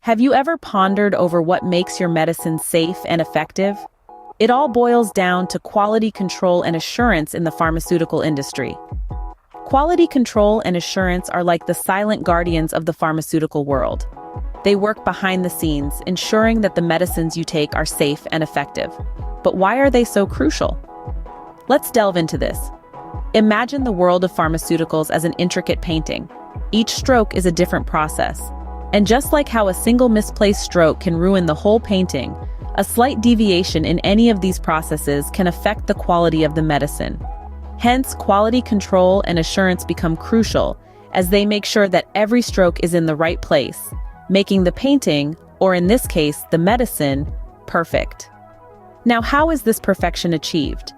Have you ever pondered over what makes your medicine safe and effective? It all boils down to quality control and assurance in the pharmaceutical industry. Quality control and assurance are like the silent guardians of the pharmaceutical world. They work behind the scenes, ensuring that the medicines you take are safe and effective. But why are they so crucial? Let's delve into this. Imagine the world of pharmaceuticals as an intricate painting. Each stroke is a different process. And just like how a single misplaced stroke can ruin the whole painting, a slight deviation in any of these processes can affect the quality of the medicine. Hence, quality control and assurance become crucial, as they make sure that every stroke is in the right place, making the painting, or in this case, the medicine, perfect. Now, how is this perfection achieved?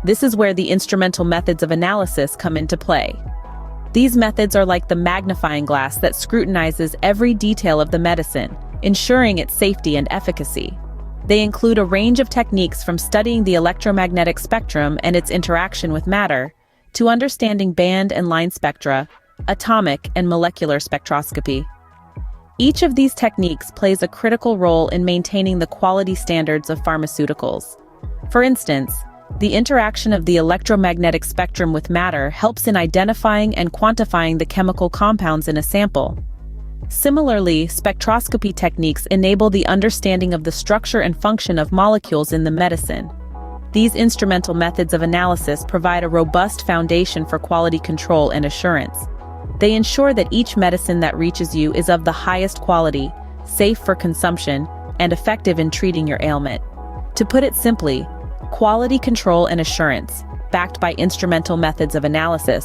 This is where the instrumental methods of analysis come into play. These methods are like the magnifying glass that scrutinizes every detail of the medicine, ensuring its safety and efficacy. They include a range of techniques from studying the electromagnetic spectrum and its interaction with matter, to understanding band and line spectra, atomic and molecular spectroscopy. Each of these techniques plays a critical role in maintaining the quality standards of pharmaceuticals. For instance, the interaction of the electromagnetic spectrum with matter helps in identifying and quantifying the chemical compounds in a sample. Similarly, spectroscopy techniques enable the understanding of the structure and function of molecules in the medicine. These instrumental methods of analysis provide a robust foundation for quality control and assurance. They ensure that each medicine that reaches you is of the highest quality, safe for consumption, and effective in treating your ailment. To put it simply, quality control and assurance, backed by instrumental methods of analysis,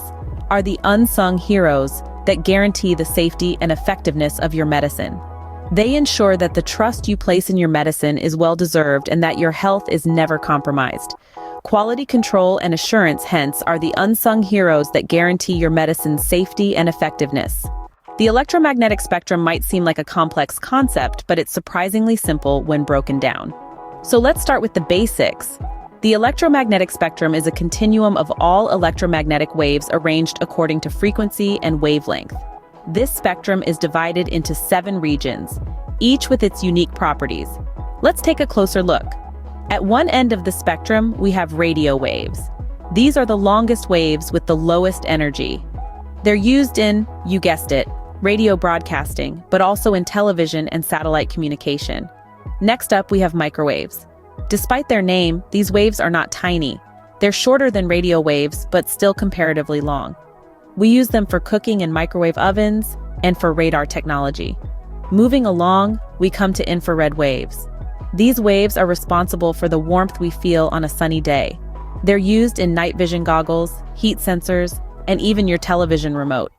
are the unsung heroes that guarantee the safety and effectiveness of your medicine. They ensure that the trust you place in your medicine is well-deserved and that your health is never compromised. Quality control and assurance, hence, are the unsung heroes that guarantee your medicine's safety and effectiveness. The electromagnetic spectrum might seem like a complex concept, but it's surprisingly simple when broken down. So let's start with the basics. The electromagnetic spectrum is a continuum of all electromagnetic waves arranged according to frequency and wavelength. This spectrum is divided into 7 regions, each with its unique properties. Let's take a closer look. At one end of the spectrum, we have radio waves. These are the longest waves with the lowest energy. They're used in, you guessed it, radio broadcasting, but also in television and satellite communication. Next up, we have microwaves. Despite their name, these waves are not tiny. They're shorter than radio waves, but still comparatively long. We use them for cooking in microwave ovens and for radar technology. Moving along, we come to infrared waves. These waves are responsible for the warmth we feel on a sunny day. They're used in night vision goggles, heat sensors, and even your television remote.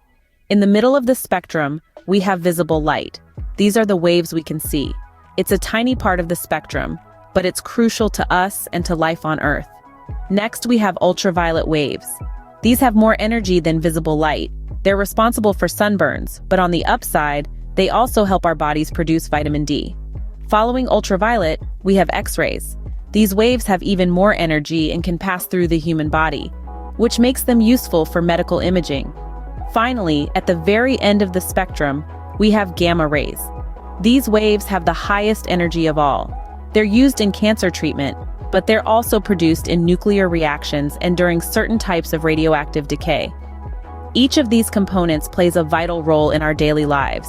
In the middle of the spectrum, we have visible light. These are the waves we can see. It's a tiny part of the spectrum, but it's crucial to us and to life on Earth. Next, we have ultraviolet waves. These have more energy than visible light. They're responsible for sunburns, but on the upside, they also help our bodies produce vitamin D. Following ultraviolet, we have X-rays. These waves have even more energy and can pass through the human body, which makes them useful for medical imaging. Finally, at the very end of the spectrum, we have gamma rays. These waves have the highest energy of all. They're used in cancer treatment, but they're also produced in nuclear reactions and during certain types of radioactive decay. Each of these components plays a vital role in our daily lives.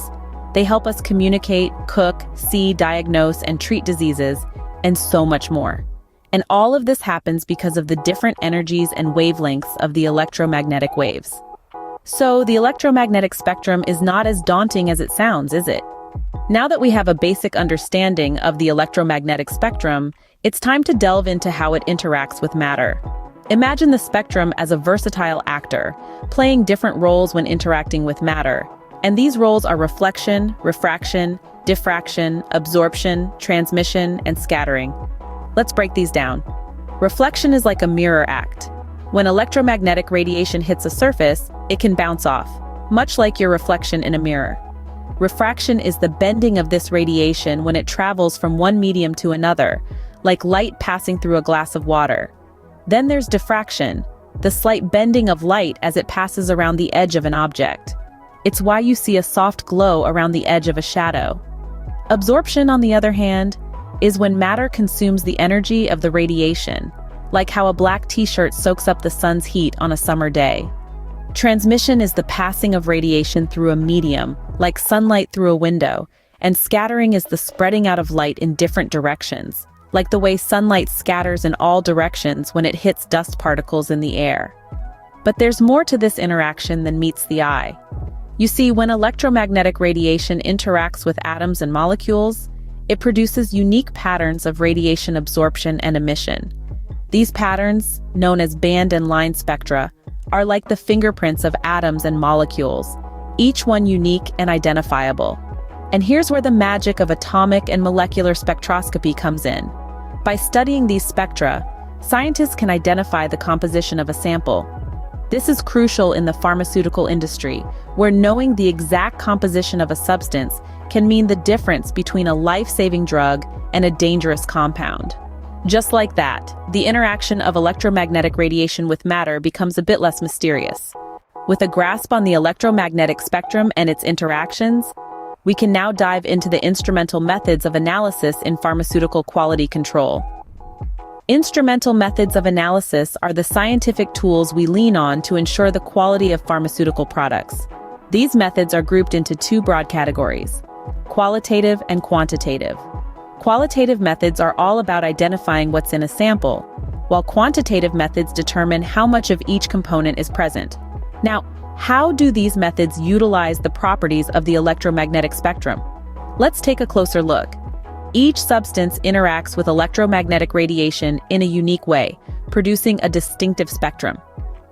They help us communicate, cook, see, diagnose, and treat diseases, and so much more. And all of this happens because of the different energies and wavelengths of the electromagnetic waves. So the electromagnetic spectrum is not as daunting as it sounds, is it? Now that we have a basic understanding of the electromagnetic spectrum, it's time to delve into how it interacts with matter. Imagine the spectrum as a versatile actor, playing different roles when interacting with matter. And these roles are reflection, refraction, diffraction, absorption, transmission, and scattering. Let's break these down. Reflection is like a mirror act. When electromagnetic radiation hits a surface, it can bounce off, much like your reflection in a mirror. Refraction is the bending of this radiation when it travels from one medium to another, like light passing through a glass of water. Then there's diffraction, the slight bending of light as it passes around the edge of an object. It's why you see a soft glow around the edge of a shadow. Absorption, on the other hand, is when matter consumes the energy of the radiation, like how a black t-shirt soaks up the sun's heat on a summer day. Transmission is the passing of radiation through a medium, like sunlight through a window, and scattering is the spreading out of light in different directions, like the way sunlight scatters in all directions when it hits dust particles in the air. But there's more to this interaction than meets the eye. You see, when electromagnetic radiation interacts with atoms and molecules, it produces unique patterns of radiation absorption and emission. These patterns, known as band and line spectra, are like the fingerprints of atoms and molecules, each one unique and identifiable. And here's where the magic of atomic and molecular spectroscopy comes in. By studying these spectra, scientists can identify the composition of a sample. This is crucial in the pharmaceutical industry, where knowing the exact composition of a substance can mean the difference between a life-saving drug and a dangerous compound. Just like that, the interaction of electromagnetic radiation with matter becomes a bit less mysterious. With a grasp on the electromagnetic spectrum and its interactions, we can now dive into the instrumental methods of analysis in pharmaceutical quality control. Instrumental methods of analysis are the scientific tools we lean on to ensure the quality of pharmaceutical products. These methods are grouped into two broad categories: qualitative and quantitative. Qualitative methods are all about identifying what's in a sample, while quantitative methods determine how much of each component is present. Now, how do these methods utilize the properties of the electromagnetic spectrum? Let's take a closer look. Each substance interacts with electromagnetic radiation in a unique way, producing a distinctive spectrum.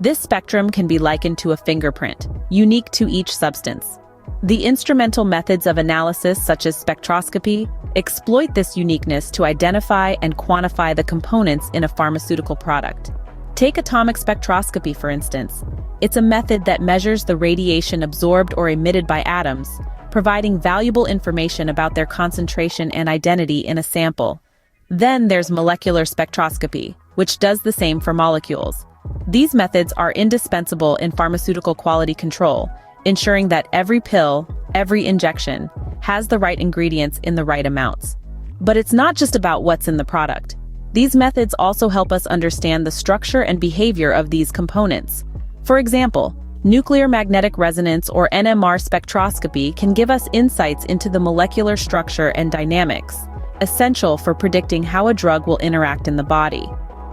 This spectrum can be likened to a fingerprint, unique to each substance. The instrumental methods of analysis, such as spectroscopy, exploit this uniqueness to identify and quantify the components in a pharmaceutical product. Take atomic spectroscopy, for instance. It's a method that measures the radiation absorbed or emitted by atoms, providing valuable information about their concentration and identity in a sample. Then there's molecular spectroscopy, which does the same for molecules. These methods are indispensable in pharmaceutical quality control, ensuring that every pill, every injection, has the right ingredients in the right amounts. But it's not just about what's in the product. These methods also help us understand the structure and behavior of these components. For example, nuclear magnetic resonance or NMR spectroscopy can give us insights into the molecular structure and dynamics, essential for predicting how a drug will interact in the body.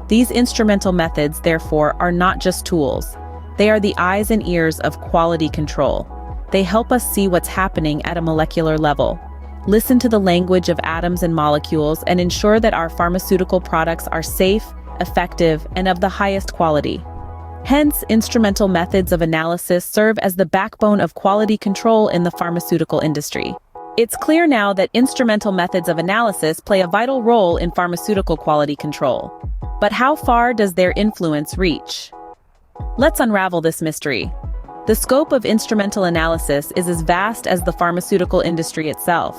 These instrumental methods, therefore, are not just tools. They are the eyes and ears of quality control. They help us see what's happening at a molecular level, listen to the language of atoms and molecules, and ensure that our pharmaceutical products are safe, effective, and of the highest quality. Hence, instrumental methods of analysis serve as the backbone of quality control in the pharmaceutical industry. It's clear now that instrumental methods of analysis play a vital role in pharmaceutical quality control. But how far does their influence reach? Let's unravel this mystery. The scope of instrumental analysis is as vast as the pharmaceutical industry itself.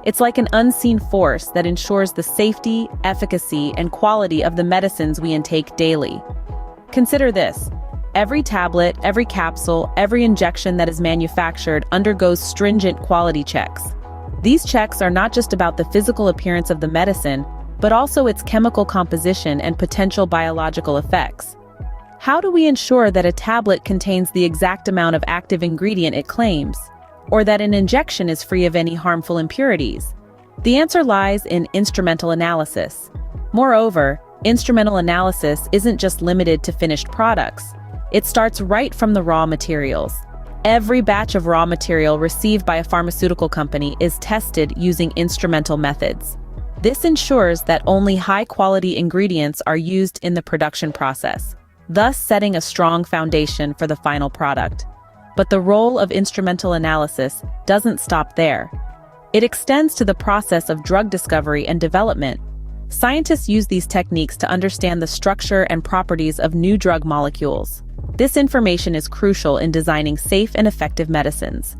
It's like an unseen force that ensures the safety, efficacy, and quality of the medicines we intake daily. Consider this: every tablet, every capsule, every injection that is manufactured undergoes stringent quality checks. These checks are not just about the physical appearance of the medicine, but also its chemical composition and potential biological effects. How do we ensure that a tablet contains the exact amount of active ingredient it claims, or that an injection is free of any harmful impurities? The answer lies in instrumental analysis. Moreover, instrumental analysis isn't just limited to finished products. It starts right from the raw materials. Every batch of raw material received by a pharmaceutical company is tested using instrumental methods. This ensures that only high-quality ingredients are used in the production process, thus setting a strong foundation for the final product. But the role of instrumental analysis doesn't stop there. It extends to the process of drug discovery and development. Scientists use these techniques to understand the structure and properties of new drug molecules. This information is crucial in designing safe and effective medicines.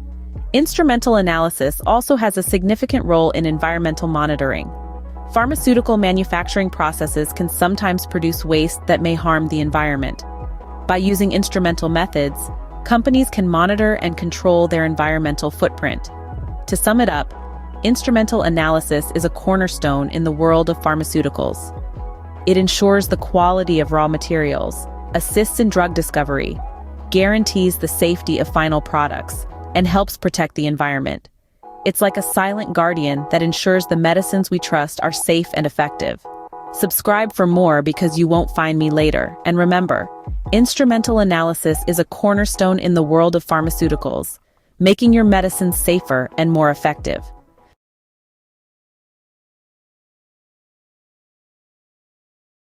Instrumental analysis also has a significant role in environmental monitoring. Pharmaceutical manufacturing processes can sometimes produce waste that may harm the environment. By using instrumental methods, companies can monitor and control their environmental footprint. To sum it up, instrumental analysis is a cornerstone in the world of pharmaceuticals. It ensures the quality of raw materials, assists in drug discovery, guarantees the safety of final products, and helps protect the environment. It's like a silent guardian that ensures the medicines we trust are safe and effective. Subscribe for more because you won't find me later. And remember, instrumental analysis is a cornerstone in the world of pharmaceuticals, making your medicines safer and more effective.